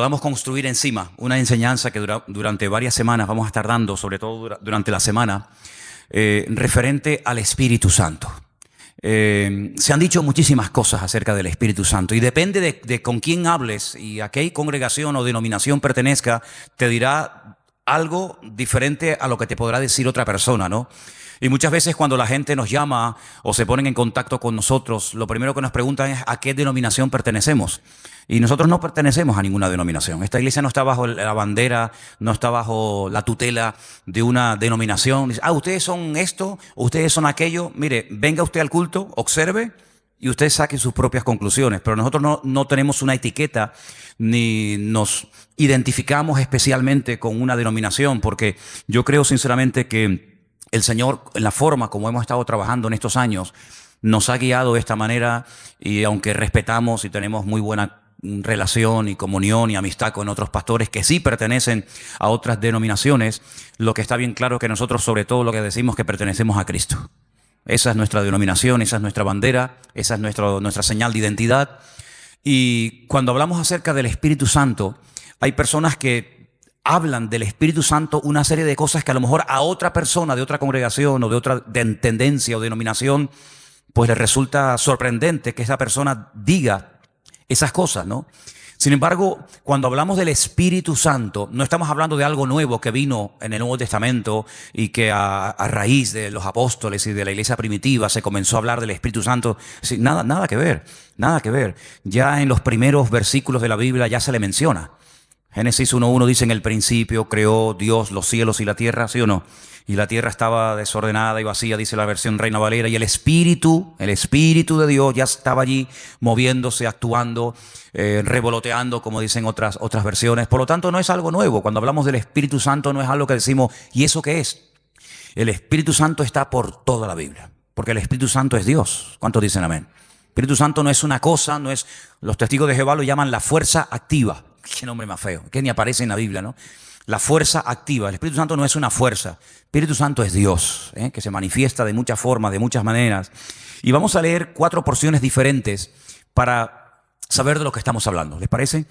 podamos construir encima una enseñanza que durante varias semanas vamos a estar dando, sobre todo durante la semana, referente al Espíritu Santo. Se han dicho muchísimas cosas acerca del Espíritu Santo y depende de con quién hables y a qué congregación o denominación pertenezca, te dirá algo diferente a lo que te podrá decir otra persona, ¿no? Y muchas veces cuando la gente nos llama o se ponen en contacto con nosotros, lo primero que nos preguntan es a qué denominación pertenecemos. Y nosotros no pertenecemos a ninguna denominación. Esta iglesia no está bajo la bandera, no está bajo la tutela de una denominación. Dice, ustedes son esto, ustedes son aquello. Mire, venga usted al culto, observe y usted saque sus propias conclusiones. Pero nosotros no tenemos una etiqueta ni nos identificamos especialmente con una denominación, porque yo creo sinceramente que el Señor, en la forma como hemos estado trabajando en estos años, nos ha guiado de esta manera y aunque respetamos y tenemos muy buena relación y comunión y amistad con otros pastores que sí pertenecen a otras denominaciones, lo que está bien claro es que nosotros sobre todo lo que decimos es que pertenecemos a Cristo. Esa es nuestra denominación, esa es nuestra bandera, esa es nuestra señal de identidad. Y cuando hablamos acerca del Espíritu Santo, hay personas que hablan del Espíritu Santo una serie de cosas que a lo mejor a otra persona de otra congregación o de otra tendencia o denominación, pues le resulta sorprendente que esa persona diga esas cosas, ¿no? Sin embargo, cuando hablamos del Espíritu Santo, no estamos hablando de algo nuevo que vino en el Nuevo Testamento y que a raíz de los apóstoles y de la iglesia primitiva se comenzó a hablar del Espíritu Santo. Sí, nada que ver, nada que ver. Ya en los primeros versículos de la Biblia ya se le menciona. Génesis 1:1 dice, en el principio creó Dios los cielos y la tierra, ¿sí o no? Y la tierra estaba desordenada y vacía, dice la versión Reina Valera, y el Espíritu de Dios ya estaba allí moviéndose, actuando, revoloteando, como dicen otras versiones. Por lo tanto, no es algo nuevo. Cuando hablamos del Espíritu Santo no es algo que decimos, ¿y eso qué es? El Espíritu Santo está por toda la Biblia, porque el Espíritu Santo es Dios. ¿Cuántos dicen amén? El Espíritu Santo no es una cosa, no es, los testigos de Jehová lo llaman la fuerza activa. Qué nombre más feo, que ni aparece en la Biblia, ¿no? La fuerza activa. El Espíritu Santo no es una fuerza. El Espíritu Santo es Dios, que se manifiesta de muchas formas, de muchas maneras. Y vamos a leer 4 porciones diferentes para saber de lo que estamos hablando. ¿Les parece?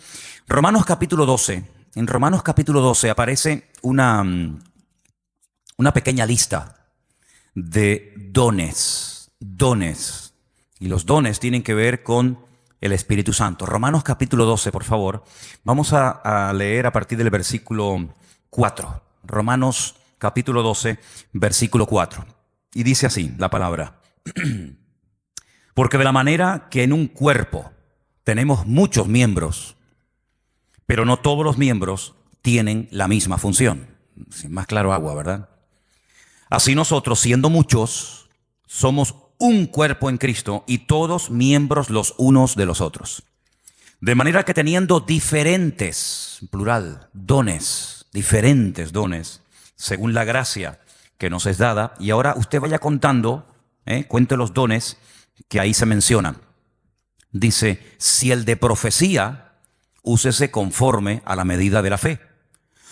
Romanos capítulo 12. En Romanos capítulo 12 aparece una pequeña lista de dones. Dones. Y los dones tienen que ver con el Espíritu Santo. Romanos capítulo 12, por favor. Vamos a leer a partir del versículo 4. Romanos capítulo 12, versículo 4. Y dice así la palabra. Porque de la manera que en un cuerpo tenemos muchos miembros, pero no todos los miembros tienen la misma función. Sin más claro agua, ¿verdad? Así nosotros, siendo muchos, somos un cuerpo en Cristo y todos miembros los unos de los otros. De manera que teniendo diferentes, plural, dones, diferentes dones, según la gracia que nos es dada, y ahora usted vaya contando, cuente los dones que ahí se mencionan. Dice, si el de profecía, úsese conforme a la medida de la fe,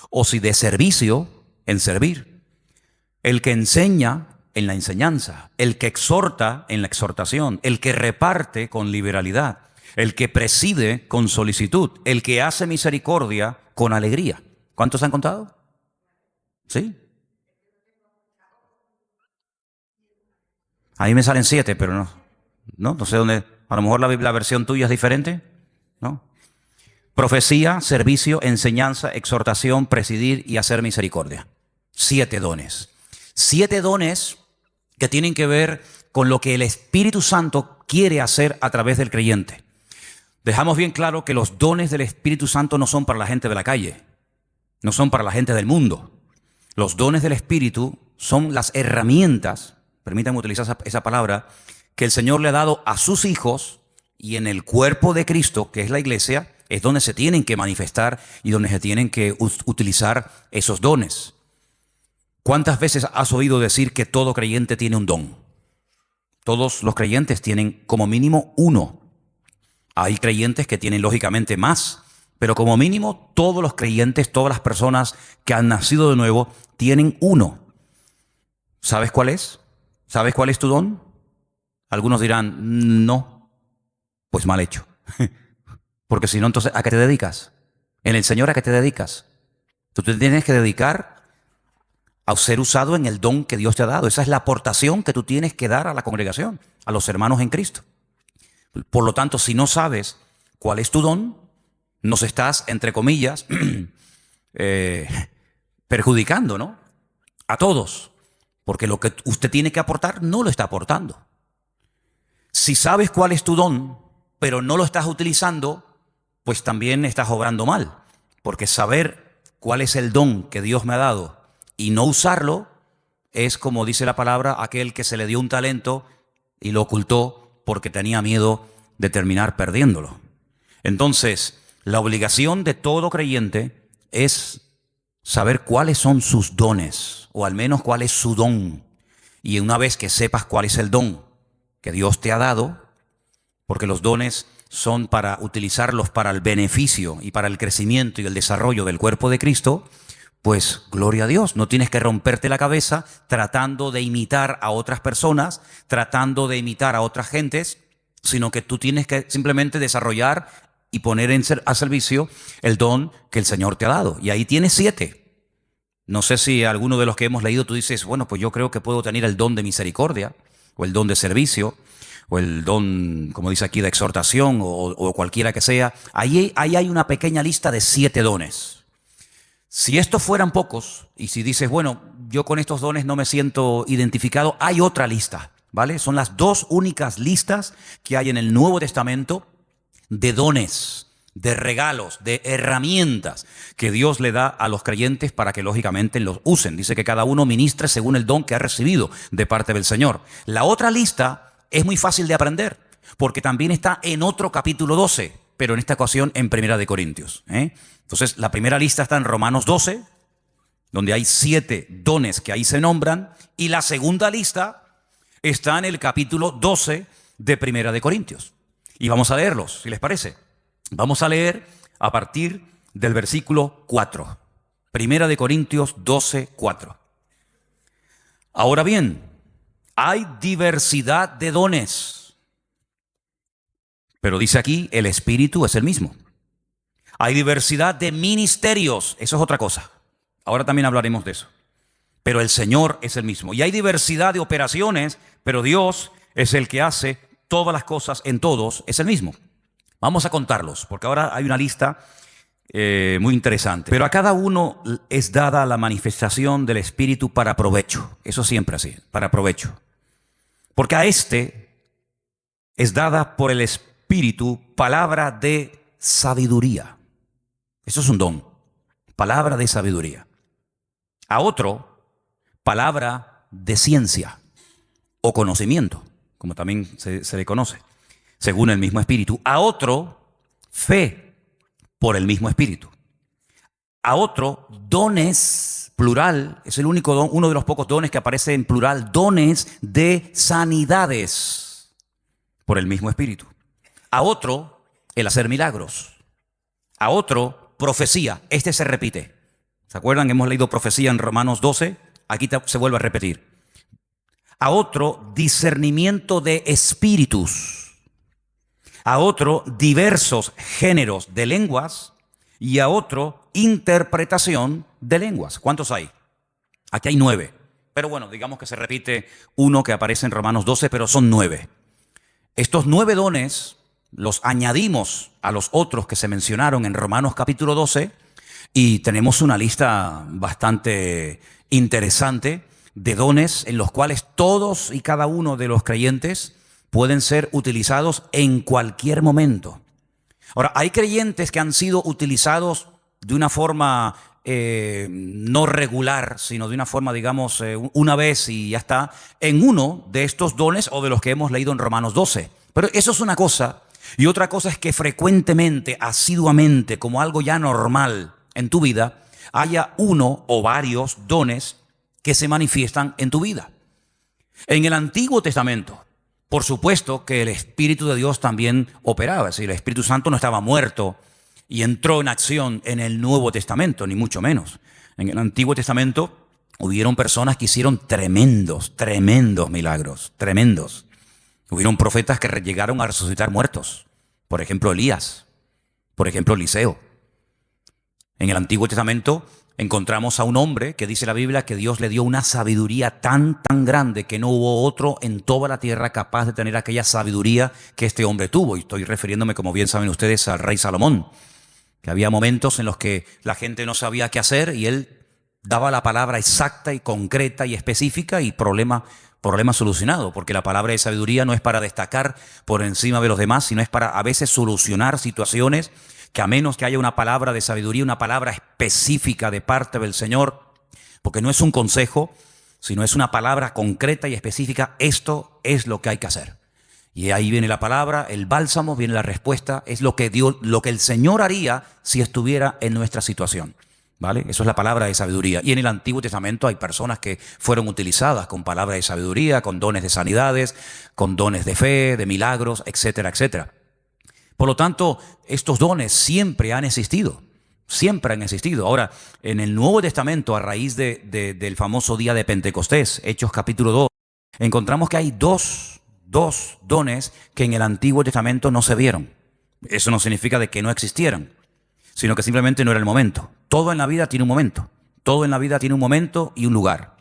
o si de servicio, en servir. El que enseña, en la enseñanza, el que exhorta en la exhortación, el que reparte con liberalidad, el que preside con solicitud, el que hace misericordia con alegría. ¿Cuántos han contado? ¿Sí? Ahí me salen 7, pero no sé dónde. A lo mejor la versión tuya es diferente, ¿no? Profecía, servicio, enseñanza, exhortación, presidir y hacer misericordia. 7 dones. 7 dones que tienen que ver con lo que el Espíritu Santo quiere hacer a través del creyente. Dejamos bien claro que los dones del Espíritu Santo no son para la gente de la calle, no son para la gente del mundo. Los dones del Espíritu son las herramientas, permítanme utilizar esa palabra, que el Señor le ha dado a sus hijos y en el cuerpo de Cristo, que es la iglesia, es donde se tienen que manifestar y donde se tienen que utilizar esos dones. ¿Cuántas veces has oído decir que todo creyente tiene un don? Todos los creyentes tienen como mínimo uno. Hay creyentes que tienen lógicamente más, pero como mínimo todos los creyentes, todas las personas que han nacido de nuevo, tienen uno. ¿Sabes cuál es? ¿Sabes cuál es tu don? Algunos dirán, no. Pues mal hecho. Porque si no, entonces, ¿a qué te dedicas? En el Señor, ¿a qué te dedicas? Tú te tienes que dedicar a ser usado en el don que Dios te ha dado. Esa es la aportación que tú tienes que dar a la congregación, a los hermanos en Cristo. Por lo tanto, si no sabes cuál es tu don, nos estás, entre comillas, perjudicando, ¿no? A todos. Porque lo que usted tiene que aportar no lo está aportando. Si sabes cuál es tu don, pero no lo estás utilizando, pues también estás obrando mal. Porque saber cuál es el don que Dios me ha dado y no usarlo es, como dice la palabra, aquel que se le dio un talento y lo ocultó porque tenía miedo de terminar perdiéndolo. Entonces, la obligación de todo creyente es saber cuáles son sus dones, o al menos cuál es su don. Y una vez que sepas cuál es el don que Dios te ha dado, porque los dones son para utilizarlos para el beneficio y para el crecimiento y el desarrollo del cuerpo de Cristo, pues gloria a Dios, no tienes que romperte la cabeza tratando de imitar a otras personas, tratando de imitar a otras gentes, sino que tú tienes que simplemente desarrollar y poner a servicio el don que el Señor te ha dado. Y ahí tienes 7. No sé si alguno de los que hemos leído tú dices, bueno, pues yo creo que puedo tener el don de misericordia, o el don de servicio, o el don, como dice aquí, de exhortación, o cualquiera que sea. Ahí hay una pequeña lista de 7 dones. Si estos fueran pocos, y si dices, bueno, yo con estos dones no me siento identificado, hay otra lista, ¿vale? Son las 2 únicas listas que hay en el Nuevo Testamento de dones, de regalos, de herramientas que Dios le da a los creyentes para que lógicamente los usen. Dice que cada uno ministre según el don que ha recibido de parte del Señor. La otra lista es muy fácil de aprender, porque también está en otro capítulo 12, pero en esta ocasión en Primera de Corintios. Entonces, la primera lista está en Romanos 12, donde hay 7 dones que ahí se nombran, y la segunda lista está en el capítulo 12 de Primera de Corintios. Y vamos a leerlos, si les parece. Vamos a leer a partir del versículo 4. Primera de Corintios 12, 4. Ahora bien, hay diversidad de dones, pero dice aquí, el Espíritu es el mismo. Hay diversidad de ministerios, eso es otra cosa. Ahora también hablaremos de eso. Pero el Señor es el mismo. Y hay diversidad de operaciones, pero Dios es el que hace todas las cosas en todos, es el mismo. Vamos a contarlos, porque ahora hay una lista muy interesante. Pero a cada uno es dada la manifestación del Espíritu para provecho. Eso siempre así, para provecho. Porque a este es dada por el Espíritu palabra de sabiduría. Eso es un don, palabra de sabiduría. A otro, palabra de ciencia o conocimiento, como también se le conoce, según el mismo Espíritu. A otro, fe por el mismo Espíritu. A otro, dones, plural, es el único don, uno de los pocos dones que aparece en plural, dones de sanidades por el mismo Espíritu. A otro, el hacer milagros. A otro, profecía. Este se repite. ¿Se acuerdan? Hemos leído profecía en Romanos 12. Aquí se vuelve a repetir. A otro, discernimiento de espíritus. A otro, diversos géneros de lenguas. Y a otro, interpretación de lenguas. ¿Cuántos hay? Aquí hay 9. Pero bueno, digamos que se repite uno que aparece en Romanos 12, pero son 9. Estos 9 dones los añadimos a los otros que se mencionaron en Romanos capítulo 12 y tenemos una lista bastante interesante de dones en los cuales todos y cada uno de los creyentes pueden ser utilizados en cualquier momento. Ahora, hay creyentes que han sido utilizados de una forma no regular, sino de una forma, digamos, una vez y ya está, en uno de estos dones o de los que hemos leído en Romanos 12. Pero eso es una cosa. Y otra cosa es que frecuentemente, asiduamente, como algo ya normal en tu vida, haya uno o varios dones que se manifiestan en tu vida. En el Antiguo Testamento, por supuesto que el Espíritu de Dios también operaba, es decir, el Espíritu Santo no estaba muerto y entró en acción en el Nuevo Testamento, ni mucho menos. En el Antiguo Testamento hubieron personas que hicieron tremendos milagros, tremendos. Hubieron profetas que llegaron a resucitar muertos. Por ejemplo, Elías. Por ejemplo, Eliseo. En el Antiguo Testamento encontramos a un hombre que dice la Biblia que Dios le dio una sabiduría tan grande que no hubo otro en toda la tierra capaz de tener aquella sabiduría que este hombre tuvo. Y estoy refiriéndome, como bien saben ustedes, al rey Salomón, que había momentos en los que la gente no sabía qué hacer y él daba la palabra exacta y concreta y específica y problema solucionado, porque la palabra de sabiduría no es para destacar por encima de los demás, sino es para a veces solucionar situaciones que a menos que haya una palabra de sabiduría, una palabra específica de parte del Señor, porque no es un consejo, sino es una palabra concreta y específica, esto es lo que hay que hacer. Y ahí viene la palabra, el bálsamo, viene la respuesta, es lo que el Señor haría si estuviera en nuestra situación. ¿Vale? Eso es la palabra de sabiduría. Y en el Antiguo Testamento hay personas que fueron utilizadas con palabra de sabiduría, con dones de sanidades, con dones de fe, de milagros, etcétera, etcétera. Por lo tanto, estos dones siempre han existido. Siempre han existido. Ahora, en el Nuevo Testamento, a raíz del famoso día de Pentecostés, Hechos capítulo 2, encontramos que hay dos dones que en el Antiguo Testamento no se vieron. Eso no significa de que no existieran, sino que simplemente no era el momento. Todo en la vida tiene un momento. Todo en la vida tiene un momento y un lugar.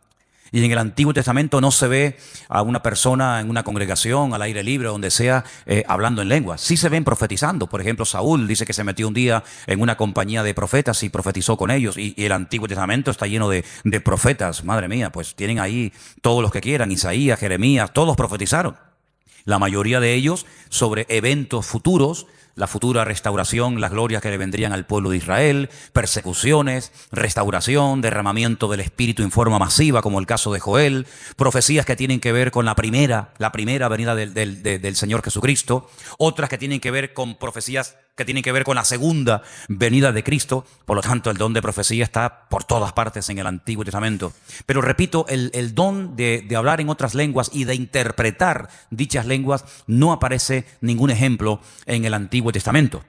Y en el Antiguo Testamento no se ve a una persona en una congregación, al aire libre, donde sea, hablando en lenguas. Sí se ven profetizando. Por ejemplo, Saúl dice que se metió un día en una compañía de profetas y profetizó con ellos. Y el Antiguo Testamento está lleno de profetas. Madre mía, pues tienen ahí todos los que quieran. Isaías, Jeremías, todos profetizaron. La mayoría de ellos sobre eventos futuros, la futura restauración, las glorias que le vendrían al pueblo de Israel, persecuciones, restauración, derramamiento del Espíritu en forma masiva, como el caso de Joel, profecías que tienen que ver con la primera venida del Señor Jesucristo, otras que tienen que ver con profecías que tienen que ver con la segunda venida de Cristo. Por lo tanto, el don de profecía está por todas partes en el Antiguo Testamento. Pero repito, el don de hablar en otras lenguas y de interpretar dichas lenguas no aparece ningún ejemplo en el Antiguo Testamento.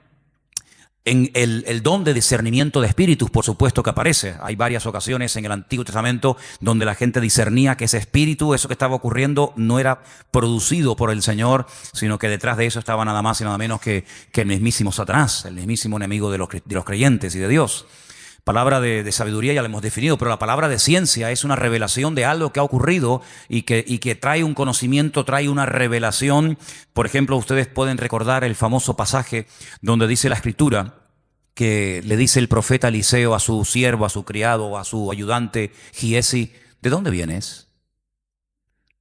En el don de discernimiento de espíritus, por supuesto que aparece. Hay varias ocasiones en el Antiguo Testamento donde la gente discernía que ese espíritu, eso que estaba ocurriendo, no era producido por el Señor, sino que detrás de eso estaba nada más y nada menos que el mismísimo Satanás, el mismísimo enemigo de los creyentes y de Dios. Palabra de sabiduría ya la hemos definido, pero la palabra de ciencia es una revelación de algo que ha ocurrido y que trae un conocimiento, trae una revelación. Por ejemplo, ustedes pueden recordar el famoso pasaje donde dice la Escritura que le dice el profeta Eliseo a su siervo, a su criado, a su ayudante Giesi: ¿de dónde vienes?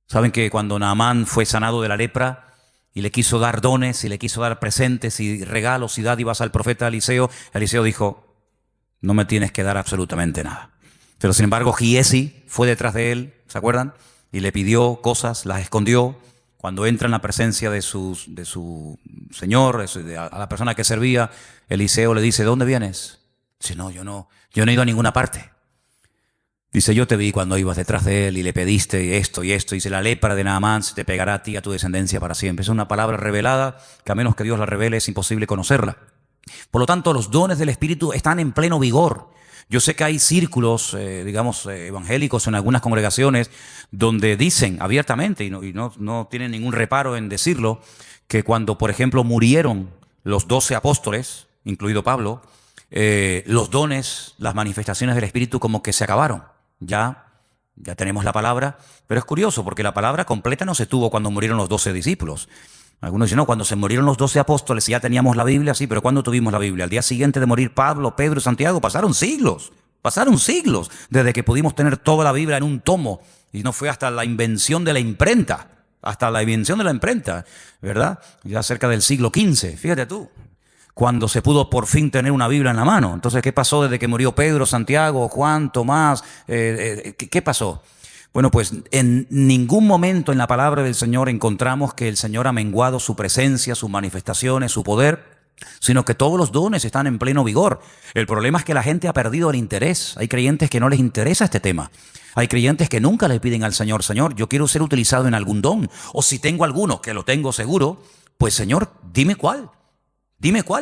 Saben que cuando Naamán fue sanado de la lepra y le quiso dar dones y le quiso dar presentes y regalos y dádivas al profeta Eliseo, Eliseo dijo: no me tienes que dar absolutamente nada. Pero sin embargo Giesi fue detrás de él, ¿se acuerdan? Y le pidió cosas, las escondió. Cuando entra en la presencia de su señor, a la persona que servía, Eliseo le dice: ¿de dónde vienes? Dice: no, yo no he ido a ninguna parte. Dice: yo te vi cuando ibas detrás de él y le pediste esto y esto. Dice: la lepra de Naamán se te pegará a ti y a tu descendencia para siempre. Es una palabra revelada que a menos que Dios la revele es imposible conocerla. Por lo tanto, los dones del Espíritu están en pleno vigor. Yo sé que hay círculos, evangélicos en algunas congregaciones donde dicen abiertamente, y no tienen ningún reparo en decirlo, que cuando, por ejemplo, murieron los 12 apóstoles, incluido Pablo, los dones, las manifestaciones del Espíritu como que se acabaron. Ya tenemos la palabra, pero es curioso porque la palabra completa no se tuvo cuando murieron los 12 discípulos. Algunos dicen: no, cuando se murieron los 12 apóstoles y ya teníamos la Biblia, sí, pero ¿cuándo tuvimos la Biblia? Al día siguiente de morir Pablo, Pedro y Santiago, pasaron siglos desde que pudimos tener toda la Biblia en un tomo, y no fue hasta la invención de la imprenta, ¿verdad? Ya cerca del siglo XV, fíjate tú, cuando se pudo por fin tener una Biblia en la mano. Entonces, ¿qué pasó desde que murió Pedro, Santiago, Juan, Tomás? ¿Qué pasó? Bueno, pues en ningún momento en la palabra del Señor encontramos que el Señor ha menguado su presencia, sus manifestaciones, su poder, sino que todos los dones están en pleno vigor. El problema es que la gente ha perdido el interés. Hay creyentes que no les interesa este tema. Hay creyentes que nunca le piden al Señor: Señor, yo quiero ser utilizado en algún don. O si tengo alguno, que lo tengo seguro, pues Señor, dime cuál,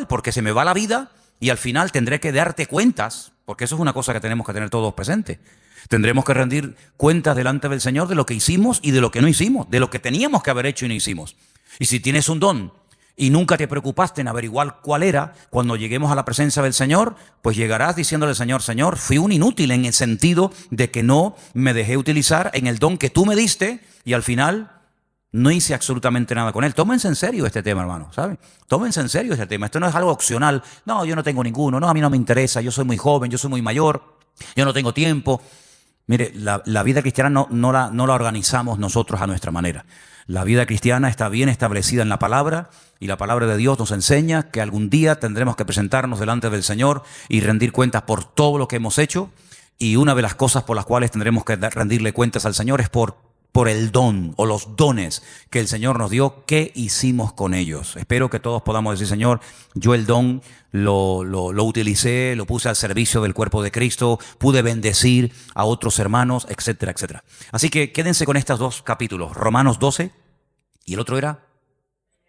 porque se me va la vida y al final tendré que darte cuentas, porque eso es una cosa que tenemos que tener todos presentes. Tendremos que rendir cuentas delante del Señor de lo que hicimos y de lo que no hicimos, de lo que teníamos que haber hecho y no hicimos. Y si tienes un don y nunca te preocupaste en averiguar cuál era, cuando lleguemos a la presencia del Señor, pues llegarás diciéndole al Señor, Señor, fui un inútil en el sentido de que no me dejé utilizar en el don que tú me diste y al final no hice absolutamente nada con él. Tómense en serio este tema, hermano, ¿saben? Tómense en serio este tema. Esto no es algo opcional. No, yo no tengo ninguno. No, a mí no me interesa. Yo soy muy joven, yo soy muy mayor, yo no tengo tiempo. Mire, la vida cristiana no la organizamos nosotros a nuestra manera. La vida cristiana está bien establecida en la palabra y la palabra de Dios nos enseña que algún día tendremos que presentarnos delante del Señor y rendir cuentas por todo lo que hemos hecho. Y una de las cosas por las cuales tendremos que rendirle cuentas al Señor es por el don o los dones que el Señor nos dio, ¿qué hicimos con ellos? Espero que todos podamos decir, Señor, yo el don lo utilicé, lo puse al servicio del cuerpo de Cristo, pude bendecir a otros hermanos, etcétera, etcétera. Así que quédense con estos dos capítulos, Romanos 12 y el otro era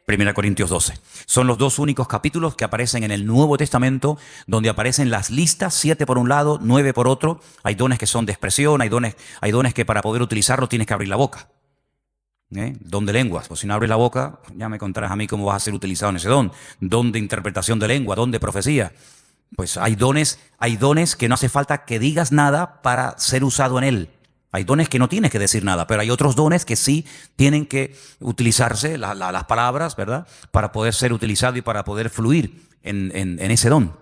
1 Corintios 12. Son los dos únicos capítulos que aparecen en el Nuevo Testamento, donde aparecen las listas, 7 por un lado, 9 por otro. Hay dones que son de expresión, hay dones que para poder utilizarlos tienes que abrir la boca. Don de lenguas, pues si no abres la boca, ya me contarás a mí cómo vas a ser utilizado en ese don. Don de interpretación de lengua, don de profecía. Pues hay dones que no hace falta que digas nada para ser usado en él. Hay dones que no tienes que decir nada, pero hay otros dones que sí tienen que utilizarse, las palabras, ¿verdad? Para poder ser utilizado y para poder fluir en ese don.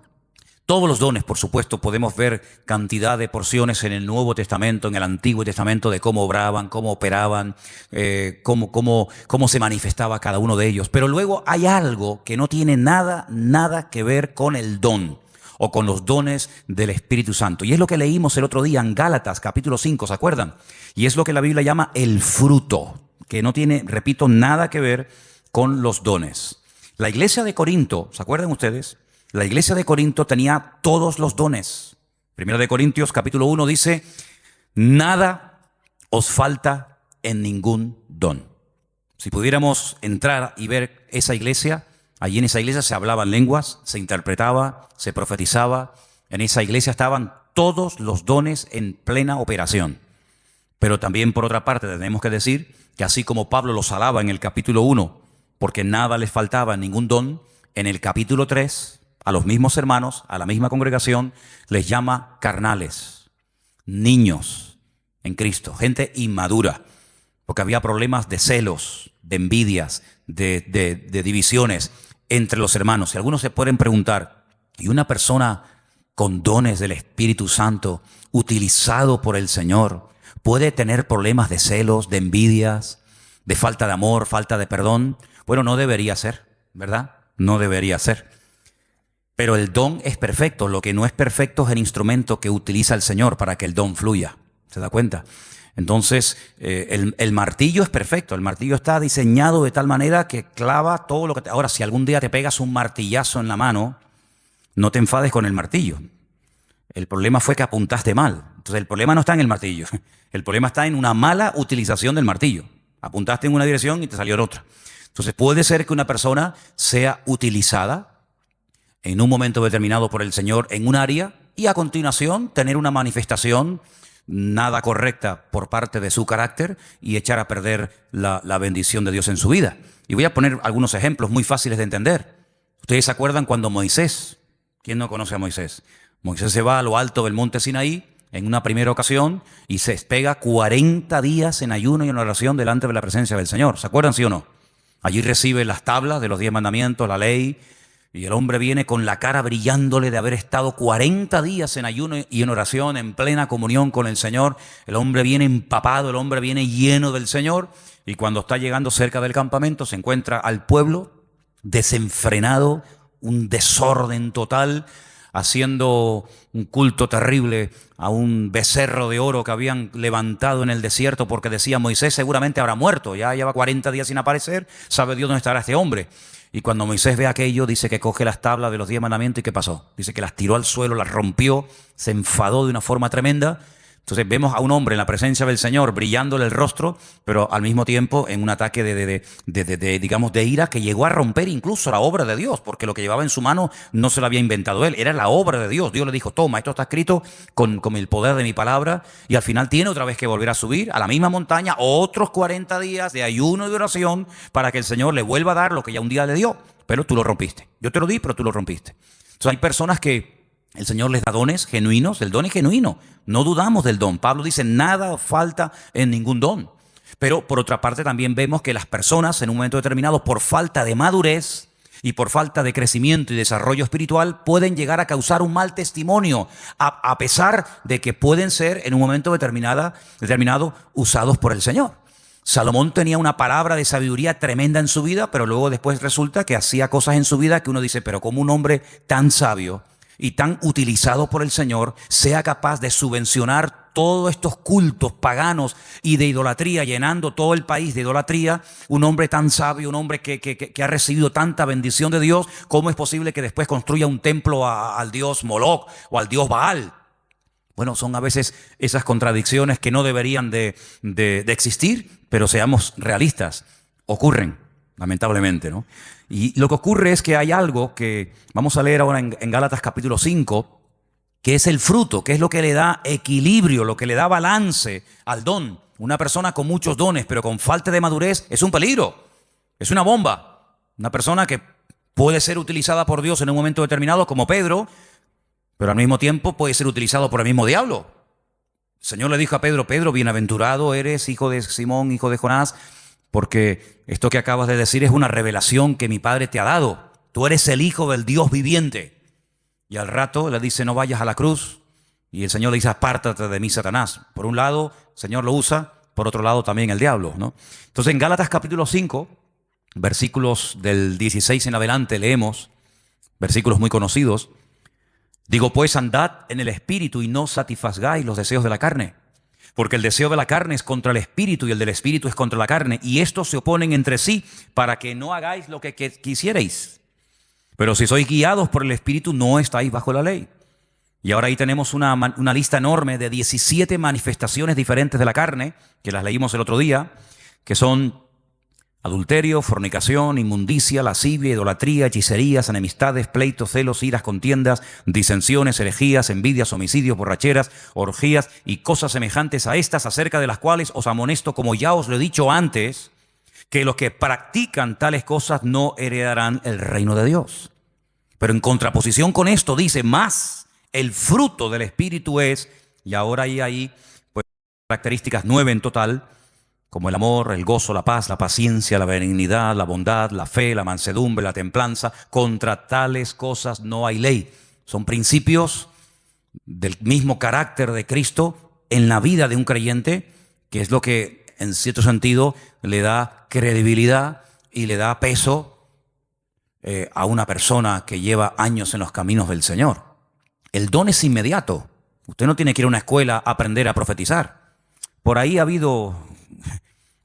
Todos los dones, por supuesto, podemos ver cantidad de porciones en el Nuevo Testamento, en el Antiguo Testamento, de cómo obraban, cómo operaban, cómo se manifestaba cada uno de ellos. Pero luego hay algo que no tiene nada que ver con el don o con los dones del Espíritu Santo. Y es lo que leímos el otro día en Gálatas, capítulo 5, ¿se acuerdan? Y es lo que la Biblia llama el fruto, que no tiene, repito, nada que ver con los dones. La iglesia de Corinto, ¿se acuerdan ustedes? La iglesia de Corinto tenía todos los dones. Primero de Corintios, capítulo 1, dice, nada os falta en ningún don. Si pudiéramos entrar y ver esa iglesia, allí en esa iglesia se hablaban lenguas, se interpretaba, se profetizaba. En esa iglesia estaban todos los dones en plena operación. Pero también, por otra parte, tenemos que decir que así como Pablo los alaba en el capítulo 1, porque nada les faltaba, ningún don, en el capítulo 3, a los mismos hermanos, a la misma congregación, les llama carnales, niños en Cristo, gente inmadura, porque había problemas de celos, de envidias, de divisiones entre los hermanos. Y algunos se pueden preguntar, ¿y una persona con dones del Espíritu Santo, utilizado por el Señor, puede tener problemas de celos, de envidias, de falta de amor, falta de perdón? Bueno, no debería ser, ¿verdad? No debería ser. Pero el don es perfecto. Lo que no es perfecto es el instrumento que utiliza el Señor para que el don fluya. ¿Se da cuenta? Entonces, el martillo es perfecto. El martillo está diseñado de tal manera que clava todo lo que... Ahora, si algún día te pegas un martillazo en la mano, no te enfades con el martillo. El problema fue que apuntaste mal. Entonces, el problema no está en el martillo. El problema está en una mala utilización del martillo. Apuntaste en una dirección y te salió en otra. Entonces, puede ser que una persona sea utilizada en un momento determinado por el Señor en un área y a continuación tener una manifestación nada correcta por parte de su carácter y echar a perder la bendición de Dios en su vida. Y voy a poner algunos ejemplos muy fáciles de entender. ¿Ustedes se acuerdan cuando Moisés, quién no conoce a Moisés? Moisés se va a lo alto del monte Sinaí en una primera ocasión y se pega 40 días en ayuno y en oración delante de la presencia del Señor. ¿Se acuerdan, sí o no? Allí recibe las tablas de los 10 mandamientos, la ley. Y el hombre viene con la cara brillándole de haber estado 40 días en ayuno y en oración, en plena comunión con el Señor. El hombre viene empapado, el hombre viene lleno del Señor. Y cuando está llegando cerca del campamento, se encuentra al pueblo desenfrenado, un desorden total, haciendo un culto terrible a un becerro de oro que habían levantado en el desierto porque decía Moisés seguramente habrá muerto, ya lleva 40 días sin aparecer, sabe Dios dónde estará este hombre. Y cuando Moisés ve aquello, dice que coge las tablas de los 10 mandamientos y ¿qué pasó? Dice que las tiró al suelo, las rompió, se enfadó de una forma tremenda. Entonces vemos a un hombre en la presencia del Señor brillándole el rostro, pero al mismo tiempo en un ataque de ira que llegó a romper incluso la obra de Dios, porque lo que llevaba en su mano no se lo había inventado él, era la obra de Dios. Dios le dijo, toma, esto está escrito con el poder de mi palabra, y al final tiene otra vez que volver a subir a la misma montaña, otros 40 días de ayuno y de oración para que el Señor le vuelva a dar lo que ya un día le dio. pero tú lo rompiste. Yo te lo di, pero tú lo rompiste. Entonces hay personas que el Señor les da dones genuinos. El don es genuino. No dudamos del don. Pablo dice, nada falta en ningún don. Pero por otra parte también vemos que las personas en un momento determinado, por falta de madurez y por falta de crecimiento y desarrollo espiritual, pueden llegar a causar un mal testimonio, a pesar de que pueden ser en un momento determinado usados por el Señor. Salomón tenía una palabra de sabiduría tremenda en su vida, pero luego después resulta que hacía cosas en su vida que uno dice, pero ¿cómo un hombre tan sabio y tan utilizado por el Señor sea capaz de subvencionar todos estos cultos paganos y de idolatría, llenando todo el país de idolatría? Un hombre tan sabio, un hombre que ha recibido tanta bendición de Dios, ¿cómo es posible que después construya un templo al dios Moloch o al dios Baal? Bueno, son a veces esas contradicciones que no deberían de existir, pero seamos realistas, ocurren, lamentablemente, ¿no? Y lo que ocurre es que hay algo que vamos a leer ahora en Gálatas capítulo 5, que es el fruto, que es lo que le da equilibrio, lo que le da balance al don. Una persona con muchos dones, pero con falta de madurez, es un peligro, es una bomba. Una persona que puede ser utilizada por Dios en un momento determinado, como Pedro, pero al mismo tiempo puede ser utilizado por el mismo diablo. El Señor le dijo a Pedro, Pedro, bienaventurado eres, hijo de Simón, hijo de Jonás, porque esto que acabas de decir es una revelación que mi Padre te ha dado. Tú eres el Hijo del Dios viviente. Y al rato le dice, no vayas a la cruz. Y el Señor le dice, apártate de mí, Satanás. Por un lado, el Señor lo usa, por otro lado también el diablo, ¿no? Entonces en Gálatas capítulo 5, versículos del 16 en adelante, leemos, versículos muy conocidos. Digo, pues andad en el espíritu y no satisfagáis los deseos de la carne. Porque el deseo de la carne es contra el espíritu y el del espíritu es contra la carne. Y estos se oponen entre sí para que no hagáis lo que quisierais. Pero si sois guiados por el espíritu, no estáis bajo la ley. Y ahora ahí tenemos una lista enorme de 17 manifestaciones diferentes de la carne, que las leímos el otro día, que son adulterio, fornicación, inmundicia, lascivia, idolatría, hechicerías, enemistades, pleitos, celos, iras, contiendas, disensiones, herejías, envidias, homicidios, borracheras, orgías y cosas semejantes a estas, acerca de las cuales os amonesto, como ya os lo he dicho antes, que los que practican tales cosas no heredarán el reino de Dios. Pero en contraposición con esto dice, más el fruto del Espíritu es, y ahora hay ahí pues, características 9 en total, como el amor, el gozo, la paz, la paciencia, la benignidad, la bondad, la fe, la mansedumbre, la templanza. Contra tales cosas no hay ley. Son principios del mismo carácter de Cristo en la vida de un creyente, que es lo que en cierto sentido le da credibilidad y le da peso a una persona que lleva años en los caminos del Señor. El don es inmediato. Usted no tiene que ir a una escuela a aprender a profetizar. Por ahí ha habido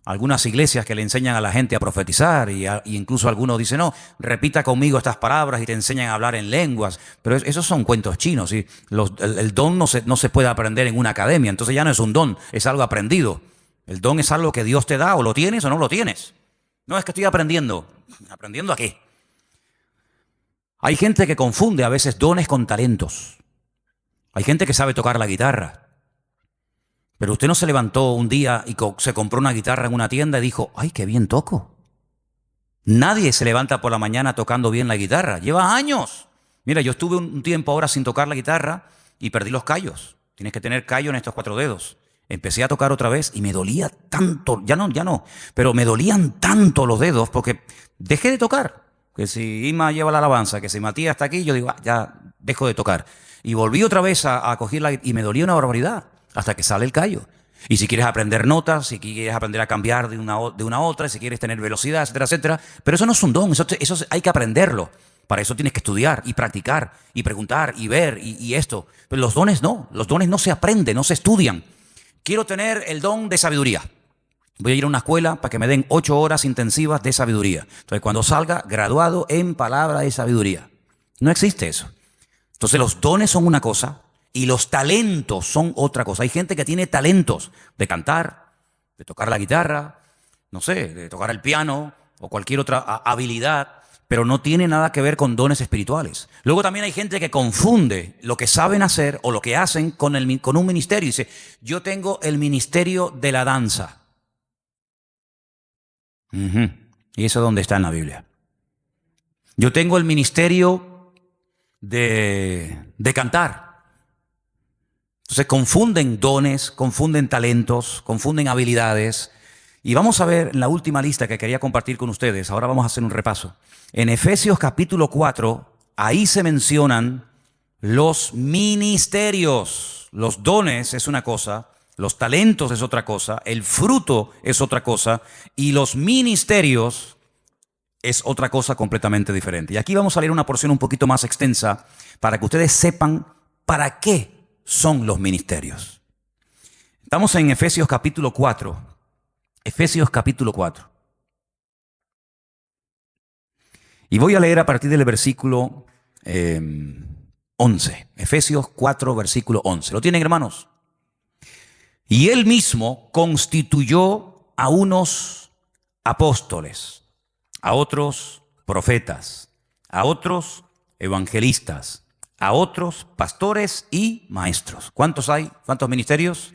algunas iglesias que le enseñan a la gente a profetizar y incluso algunos dicen, no, repita conmigo estas palabras y te enseñan a hablar en lenguas. Pero esos son cuentos chinos. ¿Sí? El don no se puede aprender en una academia, entonces ya no es un don, es algo aprendido. El don es algo que Dios te da, o lo tienes o no lo tienes. No es que estoy aprendiendo. ¿Aprendiendo a qué? Hay gente que confunde a veces dones con talentos. Hay gente que sabe tocar la guitarra. Pero usted no se levantó un día y se compró una guitarra en una tienda y dijo, ¡ay, qué bien toco! Nadie se levanta por la mañana tocando bien la guitarra. Lleva años. Mira, yo estuve un tiempo ahora sin tocar la guitarra y perdí los callos. Tienes que tener callo en estos 4 dedos. Empecé a tocar otra vez y me dolía tanto, ya no, pero me dolían tanto los dedos porque dejé de tocar. Que si Ima lleva la alabanza, que si Matías está aquí, yo digo, ya dejo de tocar. Y volví otra vez a cogerla y me dolía una barbaridad. Hasta que sale el callo. Y si quieres aprender notas, si quieres aprender a cambiar de una a otra, si quieres tener velocidad, etcétera, etcétera. Pero eso no es un don, eso hay que aprenderlo. Para eso tienes que estudiar y practicar y preguntar y ver y esto. Pero los dones no se aprenden, no se estudian. Quiero tener el don de sabiduría. Voy a ir a una escuela para que me den 8 horas intensivas de sabiduría. Entonces cuando salga, graduado en palabra de sabiduría. No existe eso. Entonces los dones son una cosa y los talentos son otra cosa. Hay gente que tiene talentos de cantar, de tocar la guitarra, no sé, de tocar el piano o cualquier otra habilidad, pero no tiene nada que ver con dones espirituales. Luego también hay gente que confunde lo que saben hacer o lo que hacen con un ministerio. Dice, yo tengo el ministerio de la danza. ¿Y eso dónde está en la Biblia? Yo tengo el ministerio de cantar. Entonces confunden dones, confunden talentos, confunden habilidades. Y vamos a ver en la última lista que quería compartir con ustedes. Ahora vamos a hacer un repaso. En Efesios capítulo 4, ahí se mencionan los ministerios. Los dones es una cosa, los talentos es otra cosa, el fruto es otra cosa y los ministerios es otra cosa completamente diferente. Y aquí vamos a leer una porción un poquito más extensa para que ustedes sepan para qué son los ministerios. Estamos en Efesios capítulo 4. Efesios capítulo 4. Y voy a leer a partir del versículo 11. Efesios 4, versículo 11. ¿Lo tienen, hermanos? Y él mismo constituyó a unos apóstoles, a otros profetas, a otros evangelistas, a otros pastores y maestros. ¿Cuántos hay? ¿Cuántos ministerios?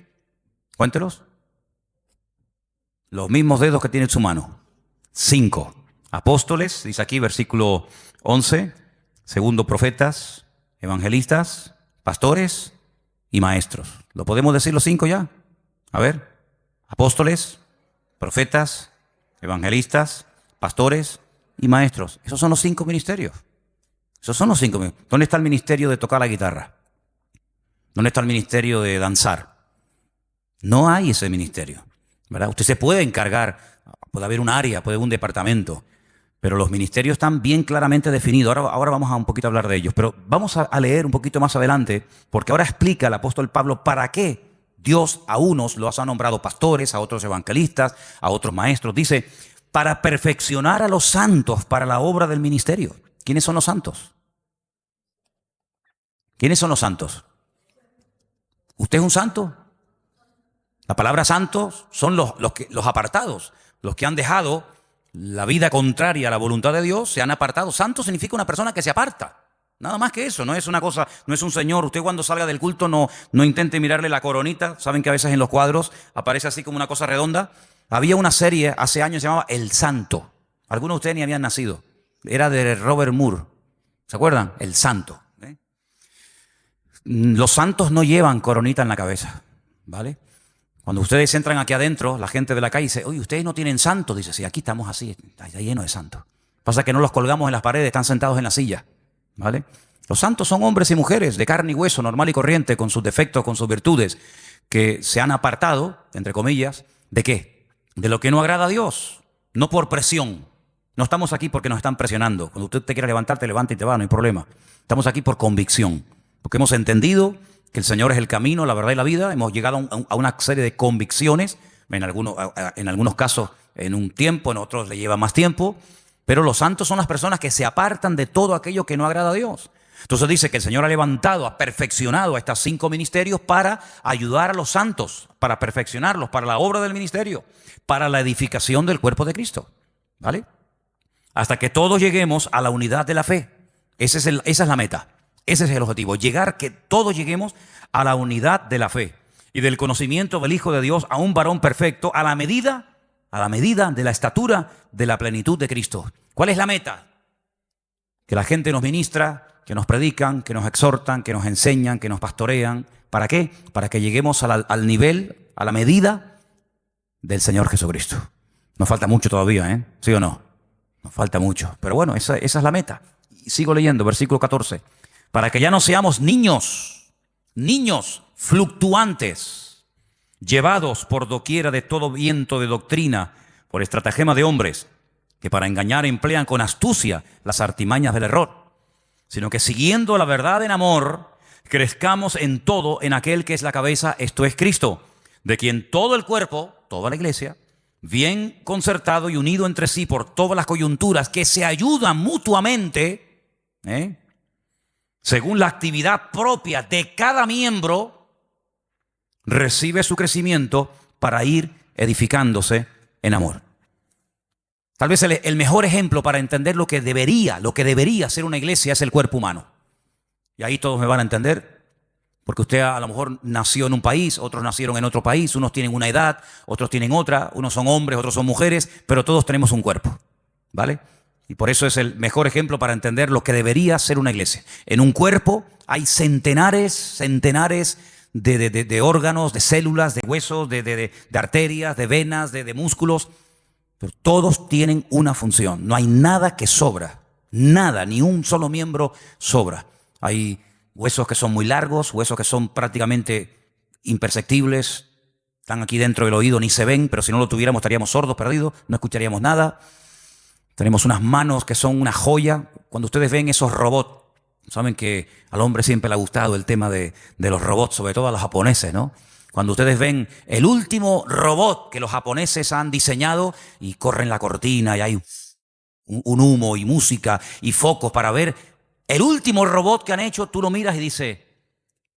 Cuéntelos. Los mismos dedos que tiene en su mano. 5. Apóstoles, dice aquí versículo 11. Segundo, profetas, evangelistas, pastores y maestros. ¿Lo podemos decir los 5 ya? A ver. Apóstoles, profetas, evangelistas, pastores y maestros. Esos son los 5 ministerios. Esos son los 5 ministerios. ¿Dónde está el ministerio de tocar la guitarra? ¿Dónde está el ministerio de danzar? No hay ese ministerio, ¿verdad? Usted se puede encargar, puede haber un área, puede haber un departamento, pero los ministerios están bien claramente definidos. Ahora vamos a un poquito a hablar de ellos, pero vamos a leer un poquito más adelante, porque ahora explica el apóstol Pablo para qué Dios a unos los ha nombrado pastores, a otros evangelistas, a otros maestros. Dice, para perfeccionar a los santos para la obra del ministerio. ¿Quiénes son los santos? ¿Quiénes son los santos? ¿Usted es un santo? La palabra santos son los apartados, los que han dejado la vida contraria a la voluntad de Dios, se han apartado. Santo significa una persona que se aparta. Nada más que eso, no es una cosa, no es un señor. Usted cuando salga del culto no intente mirarle la coronita. Saben que a veces en los cuadros aparece así como una cosa redonda. Había una serie hace años que se llamaba El Santo. Algunos de ustedes ni habían nacido. Era de Robert Moore. ¿Se acuerdan? El Santo. Los santos no llevan coronita en la cabeza, ¿vale? Cuando ustedes entran aquí adentro, la gente de la calle dice, oye, ustedes no tienen santos. Dice, sí, aquí estamos así, está lleno de santos. Pasa que no los colgamos en las paredes, están sentados en la silla, ¿vale? Los santos son hombres y mujeres de carne y hueso, normal y corriente, con sus defectos, con sus virtudes, que se han apartado, entre comillas, ¿de qué? De lo que no agrada a Dios, no por presión. No estamos aquí porque nos están presionando. Cuando usted te quiera levantar, te levanta y te va, no hay problema. Estamos aquí por convicción, porque hemos entendido que el Señor es el camino, la verdad y la vida. Hemos llegado a una serie de convicciones, en algunos casos en un tiempo, en otros le lleva más tiempo, pero los santos son las personas que se apartan de todo aquello que no agrada a Dios. Entonces dice que el Señor ha levantado, ha perfeccionado a estos 5 ministerios para ayudar a los santos, para perfeccionarlos, para la obra del ministerio, para la edificación del cuerpo de Cristo, ¿vale? Hasta que todos lleguemos a la unidad de la fe. Esa es la meta. Ese es el objetivo, que todos lleguemos a la unidad de la fe y del conocimiento del Hijo de Dios, a un varón perfecto, a la medida de la estatura de la plenitud de Cristo. ¿Cuál es la meta? Que la gente nos ministra, que nos predican, que nos exhortan, que nos enseñan, que nos pastorean. ¿Para qué? Para que lleguemos al nivel, a la medida del Señor Jesucristo. Nos falta mucho todavía, ¿eh? ¿Sí o no? Nos falta mucho. Pero bueno, esa es la meta. Y sigo leyendo, versículo 14. Para que ya no seamos niños fluctuantes, llevados por doquiera de todo viento de doctrina, por estratagema de hombres, que para engañar emplean con astucia las artimañas del error, sino que siguiendo la verdad en amor, crezcamos en todo en aquel que es la cabeza, esto es Cristo, de quien todo el cuerpo, toda la iglesia, bien concertado y unido entre sí por todas las coyunturas, que se ayudan mutuamente, según la actividad propia de cada miembro, recibe su crecimiento para ir edificándose en amor. Tal vez el mejor ejemplo para entender lo que debería ser una iglesia es el cuerpo humano. Y ahí todos me van a entender, porque usted a lo mejor nació en un país, otros nacieron en otro país, unos tienen una edad, otros tienen otra, unos son hombres, otros son mujeres, pero todos tenemos un cuerpo, ¿vale? Y por eso es el mejor ejemplo para entender lo que debería ser una iglesia. En un cuerpo hay centenares de órganos, de células, de huesos, de arterias, de venas, de músculos. Pero todos tienen una función. No hay nada que sobra. Nada, ni un solo miembro sobra. Hay huesos que son muy largos, huesos que son prácticamente imperceptibles. Están aquí dentro del oído, ni se ven, pero si no lo tuviéramos estaríamos sordos, perdidos, no escucharíamos nada. Tenemos unas manos que son una joya. Cuando ustedes ven esos robots, saben que al hombre siempre le ha gustado el tema de los robots, sobre todo a los japoneses, ¿no? Cuando ustedes ven el último robot que los japoneses han diseñado y corren la cortina y hay un humo y música y focos para ver el último robot que han hecho, tú lo miras y dices,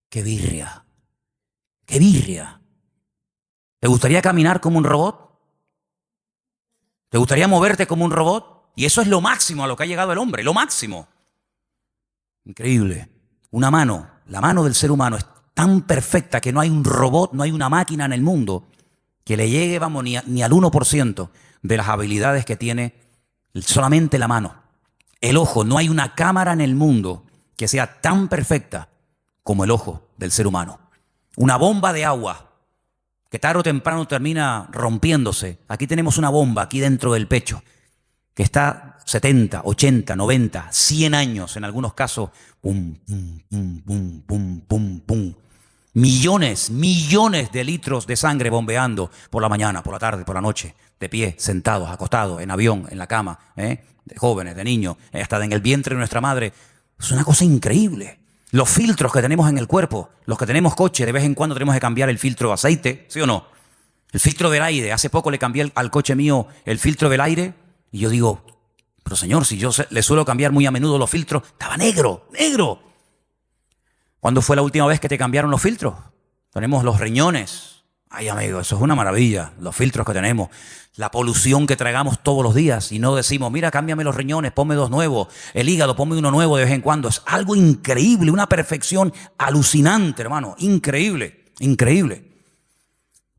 ¡qué birria! ¡Qué birria! ¿Te gustaría caminar como un robot? ¿Te gustaría moverte como un robot? Y eso es lo máximo a lo que ha llegado el hombre, lo máximo. Increíble. Una mano, la mano del ser humano es tan perfecta que no hay un robot, no hay una máquina en el mundo que le llegue, vamos, ni al 1% de las habilidades que tiene solamente la mano. El ojo, no hay una cámara en el mundo que sea tan perfecta como el ojo del ser humano. Una bomba de agua que tarde o temprano termina rompiéndose. Aquí tenemos una bomba aquí dentro del pecho que está 70, 80, 90, 100 años en algunos casos. Pum, pum, pum, pum, pum, pum, pum. Millones de litros de sangre bombeando por la mañana, por la tarde, por la noche, de pie, sentados, acostados, en avión, en la cama, de jóvenes, de niños, hasta en el vientre de nuestra madre. Es una cosa increíble. Los filtros que tenemos en el cuerpo, los que tenemos coche, de vez en cuando tenemos que cambiar el filtro de aceite, ¿sí o no? El filtro del aire. Hace poco le cambié al coche mío el filtro del aire y yo digo, pero señor, si yo le suelo cambiar muy a menudo los filtros, estaba negro, negro. ¿Cuándo fue la última vez que te cambiaron los filtros? Tenemos los riñones. Ay, amigo, eso es una maravilla, los filtros que tenemos. La polución que tragamos todos los días y no decimos, mira, cámbiame los riñones, ponme dos nuevos. El hígado, ponme uno nuevo de vez en cuando. Es algo increíble, una perfección alucinante, hermano. Increíble, increíble.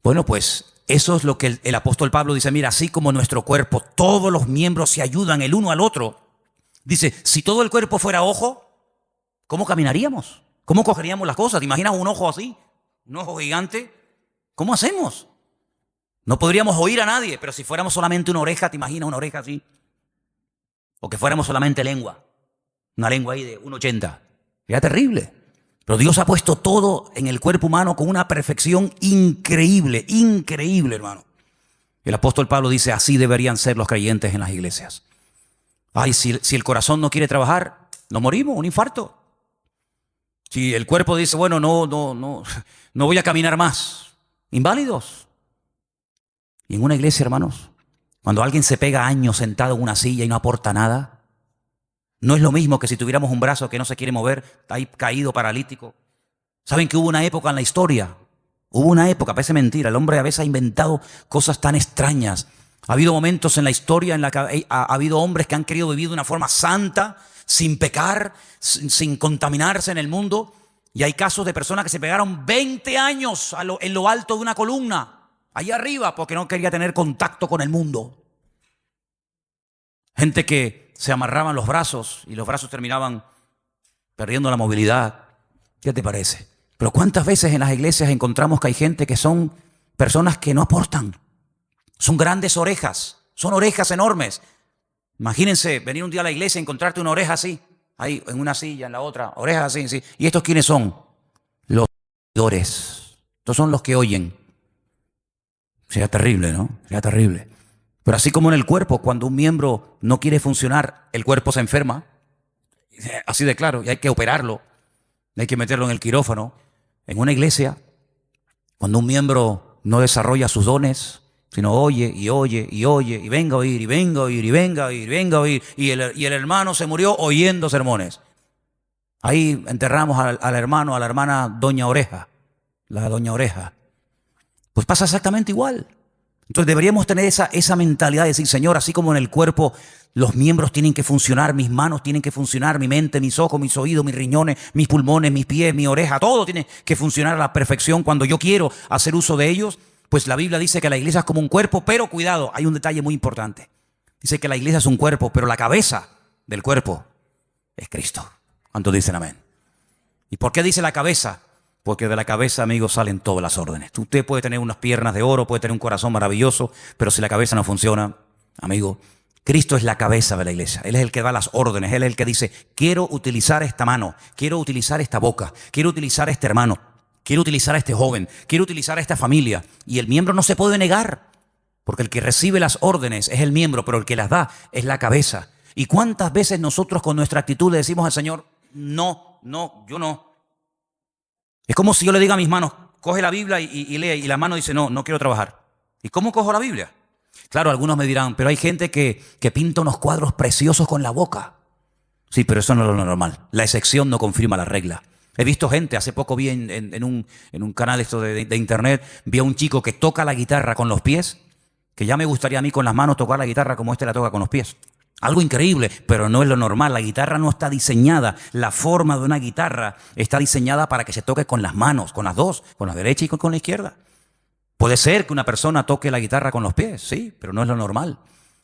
Bueno, pues eso es lo que el apóstol Pablo dice. Mira, así como nuestro cuerpo, todos los miembros se ayudan el uno al otro. Dice, si todo el cuerpo fuera ojo, ¿cómo caminaríamos? ¿Cómo cogeríamos las cosas? ¿Te imaginas un ojo así? Un ojo gigante. ¿Cómo hacemos? No podríamos oír a nadie, pero si fuéramos solamente una oreja, ¿te imaginas una oreja así? O que fuéramos solamente lengua. Una lengua ahí de 1,80. Sería terrible. Pero Dios ha puesto todo en el cuerpo humano con una perfección increíble, increíble, hermano. El apóstol Pablo dice, así deberían ser los creyentes en las iglesias. Ay, si el corazón no quiere trabajar, nos morimos, un infarto. Si el cuerpo dice, bueno, no voy a caminar más, inválidos. Y en una iglesia, hermanos, cuando alguien se pega años sentado en una silla y no aporta nada, no es lo mismo que si tuviéramos un brazo que no se quiere mover, está ahí caído, paralítico. ¿Saben que hubo una época en la historia? Hubo una época, parece mentira, el hombre a veces ha inventado cosas tan extrañas. Ha habido momentos en la historia en la que ha habido hombres que han querido vivir de una forma santa, sin pecar, sin contaminarse en el mundo. Y hay casos de personas que se pegaron 20 años en lo alto de una columna, allá arriba, porque no quería tener contacto con el mundo. Gente que se amarraban los brazos y los brazos terminaban perdiendo la movilidad. ¿Qué te parece? Pero ¿cuántas veces en las iglesias encontramos que hay gente que son personas que no aportan? Son grandes orejas, son orejas enormes. Imagínense venir un día a la iglesia y encontrarte una oreja así, ahí en una silla, en la otra, orejas así, sí. ¿Y estos quiénes son? Los oidores. Estos son los que oyen. Sería terrible, ¿no? Sería terrible. Pero así como en el cuerpo, cuando un miembro no quiere funcionar, el cuerpo se enferma. Así de claro, y hay que operarlo. Hay que meterlo en el quirófano. En una iglesia, cuando un miembro no desarrolla sus dones, sino oye, y venga a oír, y venga a oír, y venga a oír, y venga a oír, y el hermano se murió oyendo sermones. Ahí enterramos al hermano, a la hermana Doña Oreja, la Doña Oreja. Pues pasa exactamente igual. Entonces deberíamos tener esa mentalidad de decir, Señor, así como en el cuerpo los miembros tienen que funcionar, mis manos tienen que funcionar, mi mente, mis ojos, mis oídos, mis riñones, mis pulmones, mis pies, mi oreja, todo tiene que funcionar a la perfección cuando yo quiero hacer uso de ellos. Pues la Biblia dice que la iglesia es como un cuerpo, pero cuidado, hay un detalle muy importante. Dice que la iglesia es un cuerpo, pero la cabeza del cuerpo es Cristo. ¿Cuántos dicen amén? ¿Y por qué dice la cabeza? Porque de la cabeza, amigos, salen todas las órdenes. Usted puede tener unas piernas de oro, puede tener un corazón maravilloso, pero si la cabeza no funciona, amigo, Cristo es la cabeza de la iglesia. Él es el que da las órdenes. Él es el que dice, quiero utilizar esta mano, quiero utilizar esta boca, quiero utilizar a este hermano, quiero utilizar a este joven, quiero utilizar a esta familia. Y el miembro no se puede negar, porque el que recibe las órdenes es el miembro, pero el que las da es la cabeza. ¿Y cuántas veces nosotros con nuestra actitud le decimos al Señor, no, yo no? Es como si yo le diga a mis manos, coge la Biblia y lee, y la mano dice, no quiero trabajar. ¿Y cómo cojo la Biblia? Claro, algunos me dirán, pero hay gente que pinta unos cuadros preciosos con la boca. Sí, pero eso no es lo normal. La excepción no confirma la regla. He visto gente, hace poco vi en un canal esto de internet, vi a un chico que toca la guitarra con los pies, que ya me gustaría a mí con las manos tocar la guitarra como este la toca con los pies. Algo increíble, pero no es lo normal. La guitarra no está diseñada. La forma de una guitarra está diseñada para que se toque con las manos, con las dos, con la derecha y con la izquierda. Puede ser que una persona toque la guitarra con los pies, sí, pero no es lo normal.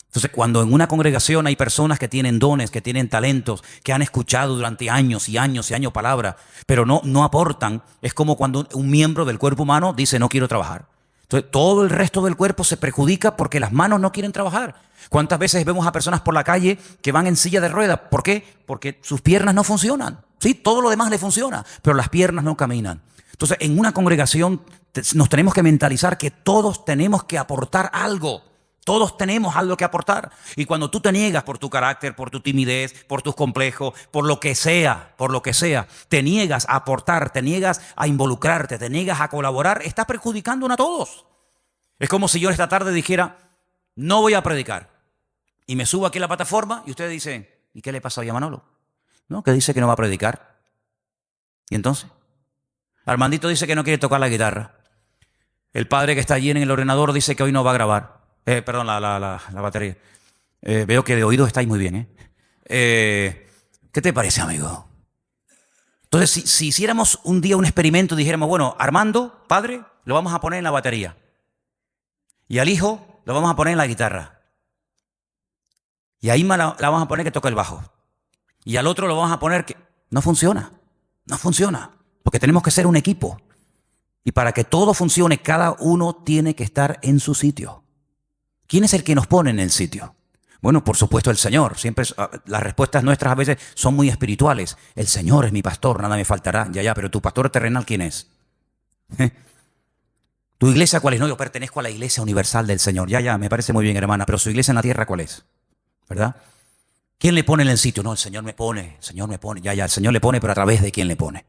Entonces, cuando en una congregación hay personas que tienen dones, que tienen talentos, que han escuchado durante años y años y años palabra, pero no aportan, es como cuando un miembro del cuerpo humano dice no quiero trabajar. Entonces, todo el resto del cuerpo se perjudica porque las manos no quieren trabajar. ¿Cuántas veces vemos a personas por la calle que van en silla de ruedas? ¿Por qué? Porque sus piernas no funcionan. Sí, todo lo demás le funciona, pero las piernas no caminan. Entonces, en una congregación nos tenemos que mentalizar que todos tenemos que aportar algo. Todos tenemos algo que aportar. Y cuando tú te niegas por tu carácter, por tu timidez, por tus complejos, por lo que sea, te niegas a aportar, te niegas a involucrarte, te niegas a colaborar, estás perjudicando a todos. Es como si yo esta tarde dijera, no voy a predicar. Y me subo aquí a la plataforma y ustedes dicen, ¿y qué le pasa hoy a Manolo? No, que dice que no va a predicar. ¿Y entonces? Armandito dice que no quiere tocar la guitarra. El padre que está allí en el ordenador dice que hoy no va a grabar. Perdón, la batería. Veo que de oídos estáis muy bien. ¿Qué te parece, amigo? Entonces, si hiciéramos un día un experimento y dijéramos, bueno, Armando, padre, lo vamos a poner en la batería. Y al hijo lo vamos a poner en la guitarra. Y a Isma la vamos a poner que toque el bajo. Y al otro lo vamos a poner que... No funciona. Porque tenemos que ser un equipo. Y para que todo funcione, cada uno tiene que estar en su sitio. ¿Quién es el que nos pone en el sitio? Bueno, por supuesto el Señor. Siempre las respuestas nuestras a veces son muy espirituales. El Señor es mi pastor, nada me faltará. Ya, pero tu pastor terrenal, ¿quién es? ¿Tu iglesia cuál es? No, yo pertenezco a la iglesia universal del Señor. Ya, me parece muy bien, hermana, pero su iglesia en la tierra, ¿cuál es? ¿Verdad? ¿Quién le pone en el sitio? No, el Señor me pone. Ya, el Señor le pone, pero a través de quién le pone.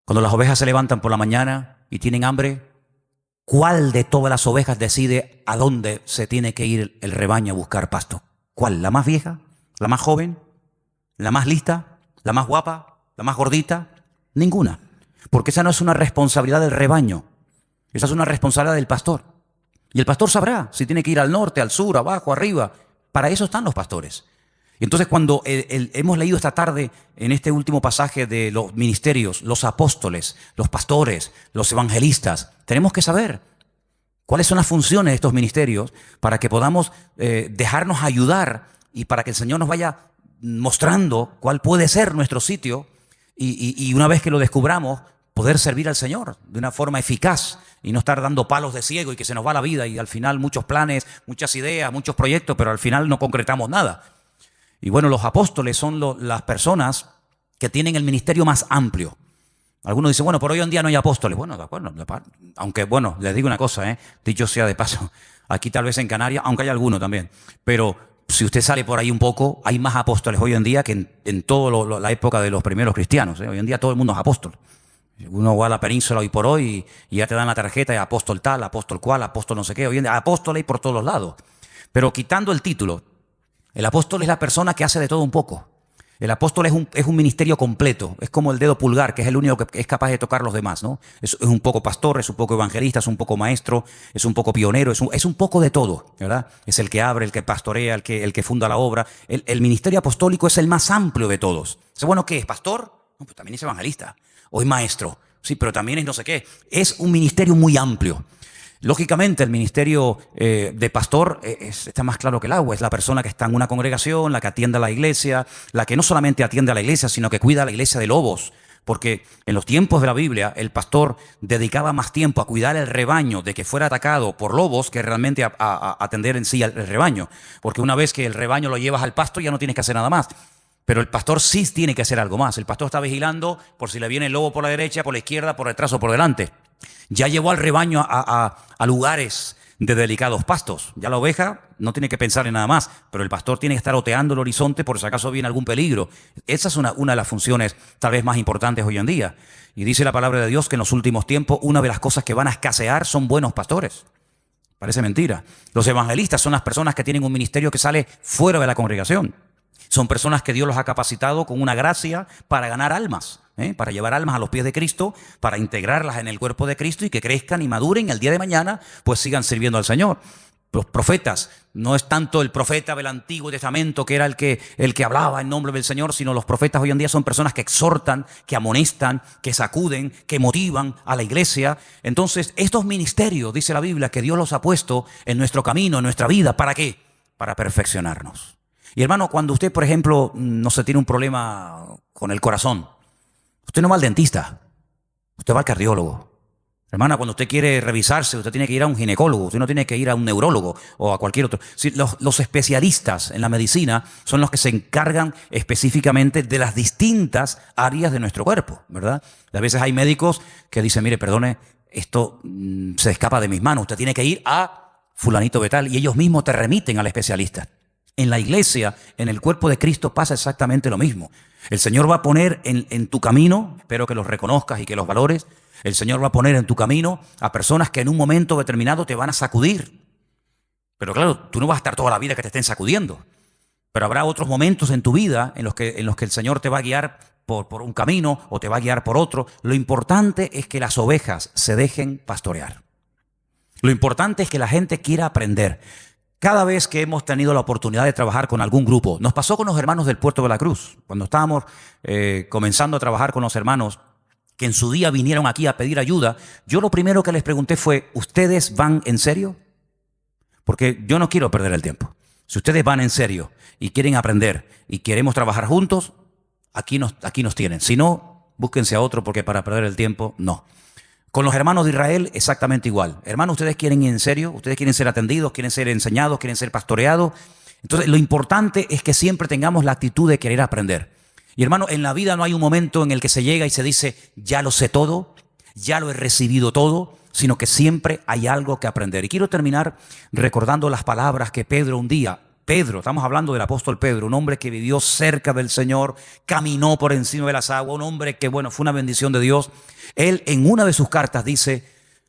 Cuando las ovejas se levantan por la mañana y tienen hambre, ¿cuál de todas las ovejas decide a dónde se tiene que ir el rebaño a buscar pasto? ¿Cuál? ¿La más vieja? ¿La más joven? ¿La más lista? ¿La más guapa? ¿La más gordita? Ninguna. Porque esa no es una responsabilidad del rebaño. Esa es una responsabilidad del pastor. Y el pastor sabrá si tiene que ir al norte, al sur, abajo, arriba. Para eso están los pastores. Y entonces cuando hemos leído esta tarde en este último pasaje de los ministerios, los apóstoles, los pastores, los evangelistas, tenemos que saber cuáles son las funciones de estos ministerios para que podamos dejarnos ayudar y para que el Señor nos vaya mostrando cuál puede ser nuestro sitio y una vez que lo descubramos, poder servir al Señor de una forma eficaz y no estar dando palos de ciego y que se nos va la vida y al final muchos planes, muchas ideas, muchos proyectos, pero al final no concretamos nada. Y bueno, los apóstoles son las personas que tienen el ministerio más amplio. Algunos dicen, bueno, por hoy en día no hay apóstoles. Bueno, de acuerdo. Aunque, bueno, les digo una cosa, dicho sea de paso, aquí tal vez en Canarias, aunque hay alguno también, pero si usted sale por ahí un poco, hay más apóstoles hoy en día que en toda la época de los primeros cristianos. Hoy en día todo el mundo es apóstol. Uno va a la península hoy por hoy y ya te dan la tarjeta de apóstol tal, apóstol cual, apóstol no sé qué. Hoy en día apóstoles hay por todos los lados. Pero quitando el título, el apóstol es la persona que hace de todo un poco. El apóstol es un ministerio completo. Es como el dedo pulgar, que es el único que es capaz de tocar los demás, ¿no? Es un poco pastor, es un poco evangelista, es un poco maestro, es un poco pionero, es un poco de todo, ¿verdad? Es el que abre, el que pastorea, el que funda la obra. El ministerio apostólico es el más amplio de todos. Bueno, ¿qué es? ¿Pastor? No, pues también es evangelista. O es maestro. Sí, pero también es no sé qué. Es un ministerio muy amplio. Lógicamente, el ministerio de pastor está más claro que el agua. Es la persona que está en una congregación, la que atiende a la iglesia, la que no solamente atiende a la iglesia, sino que cuida a la iglesia de lobos. Porque en los tiempos de la Biblia, el pastor dedicaba más tiempo a cuidar el rebaño de que fuera atacado por lobos que realmente a atender en sí el rebaño. Porque una vez que el rebaño lo llevas al pasto, ya no tienes que hacer nada más. Pero el pastor sí tiene que hacer algo más. El pastor está vigilando por si le viene el lobo por la derecha, por la izquierda, por detrás o por delante. Ya llevó al rebaño a lugares de delicados pastos. Ya la oveja no tiene que pensar en nada más, pero el pastor tiene que estar oteando el horizonte por si acaso viene algún peligro. Esa es una de las funciones tal vez más importantes hoy en día. Y dice la palabra de Dios que en los últimos tiempos una de las cosas que van a escasear son buenos pastores. Parece mentira. Los evangelistas son las personas que tienen un ministerio que sale fuera de la congregación. Son personas que Dios los ha capacitado con una gracia para ganar almas, para llevar almas a los pies de Cristo, para integrarlas en el cuerpo de Cristo y que crezcan y maduren y el día de mañana pues sigan sirviendo al Señor. Los profetas, no es tanto el profeta del Antiguo Testamento que era el que hablaba en nombre del Señor, sino los profetas hoy en día son personas que exhortan, que amonestan, que sacuden, que motivan a la iglesia. Entonces, estos ministerios, dice la Biblia, que Dios los ha puesto en nuestro camino, en nuestra vida, ¿para qué? Para perfeccionarnos. Y hermano, cuando usted, por ejemplo, no se tiene un problema con el corazón, usted no va al dentista, usted va al cardiólogo. Hermana, cuando usted quiere revisarse, usted tiene que ir a un ginecólogo, usted no tiene que ir a un neurólogo o a cualquier otro. Sí, los especialistas en la medicina son los que se encargan específicamente de las distintas áreas de nuestro cuerpo, ¿verdad? A veces hay médicos que dicen, mire, perdone, esto se escapa de mis manos, usted tiene que ir a fulanito de tal, y ellos mismos te remiten al especialista. En la iglesia, en el cuerpo de Cristo pasa exactamente lo mismo. El Señor va a poner en tu camino, espero que los reconozcas y que los valores, el Señor va a poner en tu camino a personas que en un momento determinado te van a sacudir. Pero claro, tú no vas a estar toda la vida que te estén sacudiendo. Pero habrá otros momentos en tu vida en los que el Señor te va a guiar por un camino o te va a guiar por otro. Lo importante es que las ovejas se dejen pastorear. Lo importante es que la gente quiera aprender. Cada vez que hemos tenido la oportunidad de trabajar con algún grupo, nos pasó con los hermanos del Puerto de la Cruz, cuando estábamos comenzando a trabajar con los hermanos que en su día vinieron aquí a pedir ayuda, yo lo primero que les pregunté fue, ¿ustedes van en serio? Porque yo no quiero perder el tiempo. Si ustedes van en serio y quieren aprender y queremos trabajar juntos, aquí nos tienen. Si no, búsquense a otro porque para perder el tiempo, no. Con los hermanos de Israel, exactamente igual. Hermanos, ¿ustedes quieren ir en serio? ¿Ustedes quieren ser atendidos? ¿Quieren ser enseñados? ¿Quieren ser pastoreados? Entonces, lo importante es que siempre tengamos la actitud de querer aprender. Y hermano, en la vida no hay un momento en el que se llega y se dice, ya lo sé todo, ya lo he recibido todo, sino que siempre hay algo que aprender. Y quiero terminar recordando las palabras que Pedro un día, estamos hablando del apóstol Pedro, un hombre que vivió cerca del Señor, caminó por encima de las aguas, un hombre que, bueno, fue una bendición de Dios. Él en una de sus cartas dice,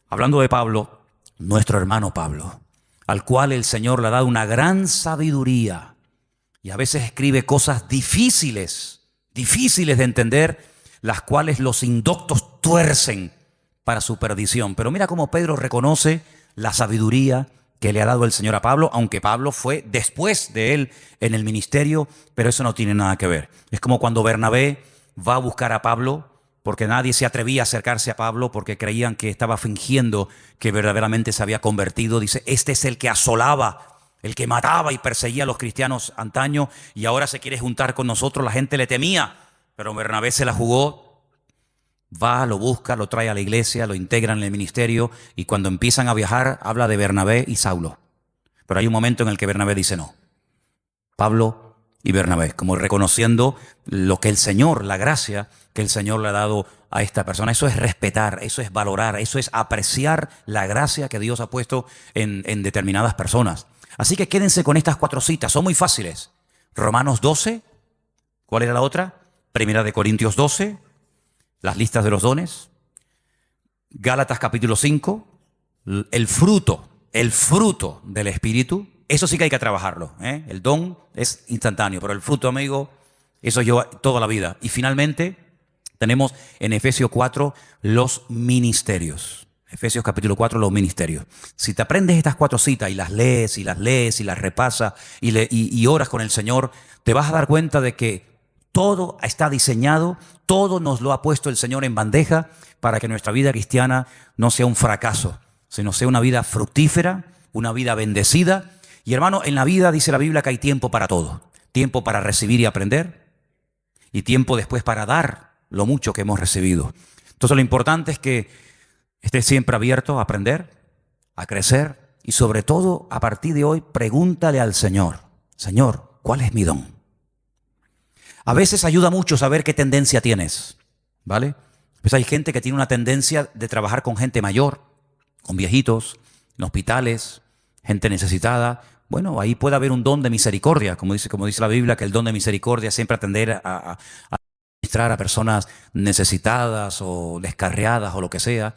hablando de Pablo, nuestro hermano Pablo, al cual el Señor le ha dado una gran sabiduría y a veces escribe cosas difíciles de entender, las cuales los indoctos tuercen para su perdición. Pero mira cómo Pedro reconoce la sabiduría que le ha dado el Señor a Pablo, aunque Pablo fue después de él en el ministerio, pero eso no tiene nada que ver. Es como cuando Bernabé va a buscar a Pablo, porque nadie se atrevía a acercarse a Pablo porque creían que estaba fingiendo que verdaderamente se había convertido. Dice, este es el que asolaba, el que mataba y perseguía a los cristianos antaño y ahora se quiere juntar con nosotros. La gente le temía, pero Bernabé se la jugó. Va, lo busca, lo trae a la iglesia, lo integra en el ministerio y cuando empiezan a viajar habla de Bernabé y Saulo. Pero hay un momento en el que Bernabé dice no. Pablo y Bernabé, como reconociendo lo que el Señor, la gracia que el Señor le ha dado a esta persona. Eso es respetar, eso es valorar, eso es apreciar la gracia que Dios ha puesto en determinadas personas. Así que quédense con estas 4 citas, son muy fáciles. Romanos 12, ¿cuál era la otra? Primera de Corintios 12, las listas de los dones. Gálatas capítulo 5, el fruto del Espíritu. Eso sí que hay que trabajarlo, ¿eh? El don es instantáneo, pero el fruto, amigo, eso lleva toda la vida. Y finalmente tenemos en Efesios 4 los ministerios. Efesios capítulo 4, los ministerios. Si te aprendes estas 4 citas y las lees y las repasas y oras con el Señor, te vas a dar cuenta de que todo está diseñado, todo nos lo ha puesto el Señor en bandeja para que nuestra vida cristiana no sea un fracaso, sino sea una vida fructífera, una vida bendecida. Y hermano, en la vida dice la Biblia que hay tiempo para todo. Tiempo para recibir y aprender, y tiempo después para dar lo mucho que hemos recibido. Entonces lo importante es que estés siempre abierto a aprender, a crecer, y sobre todo, a partir de hoy, pregúntale al Señor: Señor, ¿cuál es mi don? A veces ayuda mucho saber qué tendencia tienes, ¿vale? Pues hay gente que tiene una tendencia de trabajar con gente mayor, con viejitos, en hospitales, gente necesitada. Bueno, ahí puede haber un don de misericordia, como dice la Biblia, que el don de misericordia es siempre atender a administrar a personas necesitadas o descarriadas o lo que sea.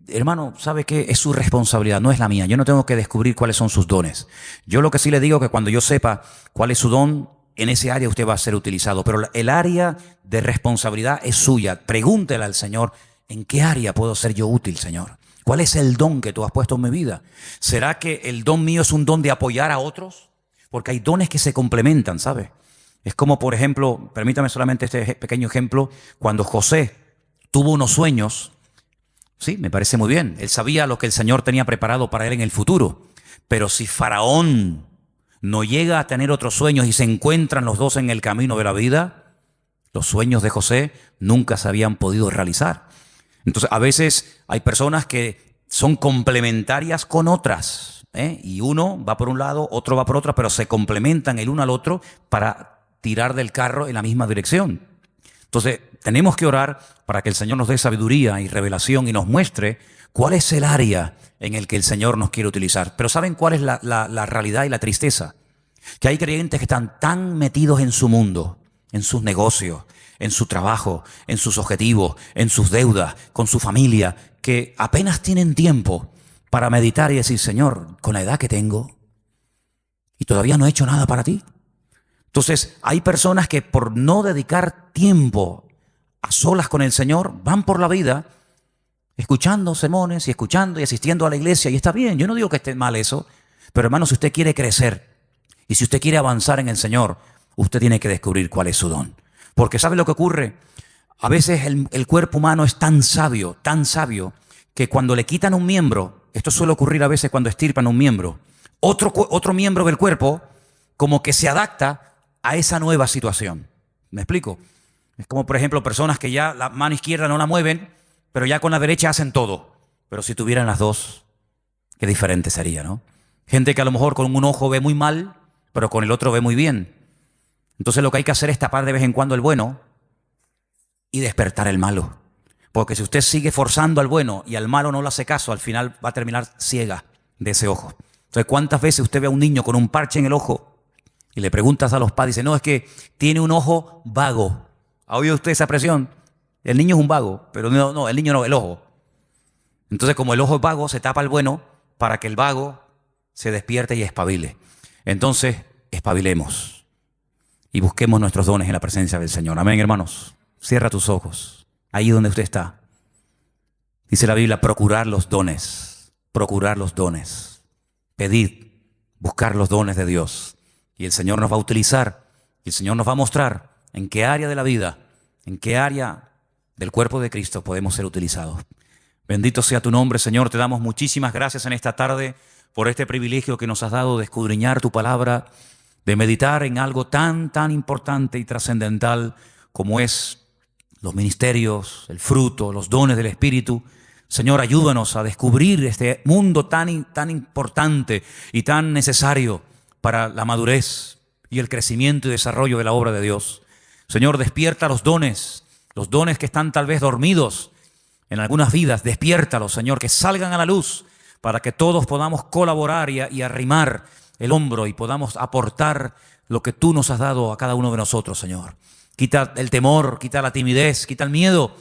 Hermano, ¿sabe qué? Es su responsabilidad, no es la mía. Yo no tengo que descubrir cuáles son sus dones. Yo lo que sí le digo es que cuando yo sepa cuál es su don, en ese área usted va a ser utilizado. Pero el área de responsabilidad es suya. Pregúntele al Señor: ¿en qué área puedo ser yo útil, Señor? ¿Cuál es el don que tú has puesto en mi vida? ¿Será que el don mío es un don de apoyar a otros? Porque hay dones que se complementan, ¿sabe? Es como, por ejemplo, permítame solamente este pequeño ejemplo, cuando José tuvo unos sueños. Sí, me parece muy bien. Él sabía lo que el Señor tenía preparado para él en el futuro. Pero si Faraón no llega a tener otros sueños y se encuentran los dos en el camino de la vida, los sueños de José nunca se habían podido realizar. Entonces, a veces hay personas que son complementarias con otras, y uno va por un lado, otro va por otro, pero se complementan el uno al otro para tirar del carro en la misma dirección. Entonces, tenemos que orar para que el Señor nos dé sabiduría y revelación y nos muestre cuál es el área en el que el Señor nos quiere utilizar. Pero ¿saben cuál es la realidad y la tristeza? Que hay creyentes que están tan metidos en su mundo, en sus negocios, en su trabajo, en sus objetivos, en sus deudas, con su familia, que apenas tienen tiempo para meditar y decir: Señor, con la edad que tengo y todavía no he hecho nada para ti. Entonces, hay personas que por no dedicar tiempo a solas con el Señor, van por la vida escuchando sermones y escuchando y asistiendo a la iglesia, y está bien, yo no digo que esté mal eso, pero hermano, si usted quiere crecer y si usted quiere avanzar en el Señor, usted tiene que descubrir cuál es su don. Porque ¿sabe lo que ocurre? A veces el cuerpo humano es tan sabio, que cuando le quitan un miembro, esto suele ocurrir a veces cuando estirpan un miembro, otro miembro del cuerpo como que se adapta a esa nueva situación. ¿Me explico? Es como, por ejemplo, personas que ya la mano izquierda no la mueven, pero ya con la derecha hacen todo. Pero si tuvieran las dos, qué diferente sería, ¿no? Gente que a lo mejor con un ojo ve muy mal, pero con el otro ve muy bien. Entonces lo que hay que hacer es tapar de vez en cuando el bueno y despertar el malo. Porque si usted sigue forzando al bueno y al malo no le hace caso, al final va a terminar ciega de ese ojo. Entonces, ¿cuántas veces usted ve a un niño con un parche en el ojo y le preguntas a los padres, dice: no, es que tiene un ojo vago? ¿Ha oído usted esa expresión? El niño es un vago, pero no, el niño no, el ojo. Entonces, como el ojo es vago, se tapa el bueno para que el vago se despierte y espabile. Entonces, espabilemos y busquemos nuestros dones en la presencia del Señor. Amén, hermanos. Cierra tus ojos, ahí donde usted está. Dice la Biblia: procurar los dones, pedid, buscar los dones de Dios. Y el Señor nos va a utilizar, y el Señor nos va a mostrar en qué área de la vida, en qué área del cuerpo de Cristo podemos ser utilizados. Bendito sea tu nombre, Señor. Te damos muchísimas gracias en esta tarde por este privilegio que nos has dado de escudriñar tu palabra, de meditar en algo tan importante y trascendental como es los ministerios, el fruto, los dones del Espíritu. Señor, ayúdanos a descubrir este mundo tan importante y tan necesario para la madurez y el crecimiento y desarrollo de la obra de Dios. Señor, despierta los dones que están tal vez dormidos en algunas vidas. Despiértalos, Señor, que salgan a la luz para que todos podamos colaborar y arrimar el hombro y podamos aportar lo que tú nos has dado a cada uno de nosotros, Señor. Quita el temor, quita la timidez, quita el miedo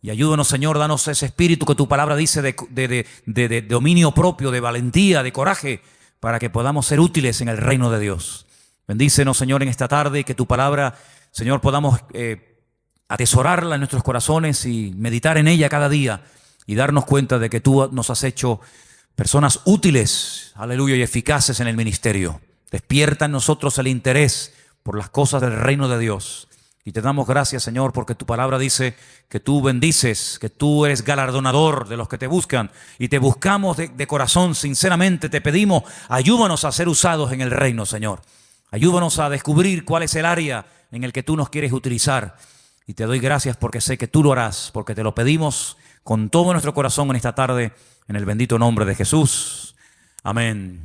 y ayúdanos, Señor, danos ese espíritu que tu palabra dice de dominio propio, de valentía, de coraje, para que podamos ser útiles en el reino de Dios. Bendícenos, Señor, en esta tarde y que tu palabra, Señor, podamos atesorarla en nuestros corazones y meditar en ella cada día y darnos cuenta de que tú nos has hecho personas útiles, aleluya, y eficaces en el ministerio. Despierta en nosotros el interés por las cosas del reino de Dios. Y te damos gracias, Señor, porque tu palabra dice que tú bendices, que tú eres galardonador de los que te buscan. Y te buscamos de corazón, sinceramente te pedimos, ayúdanos a ser usados en el reino, Señor. Ayúdanos a descubrir cuál es el área en el que tú nos quieres utilizar. Y te doy gracias porque sé que tú lo harás, porque te lo pedimos con todo nuestro corazón en esta tarde, en el bendito nombre de Jesús. Amén.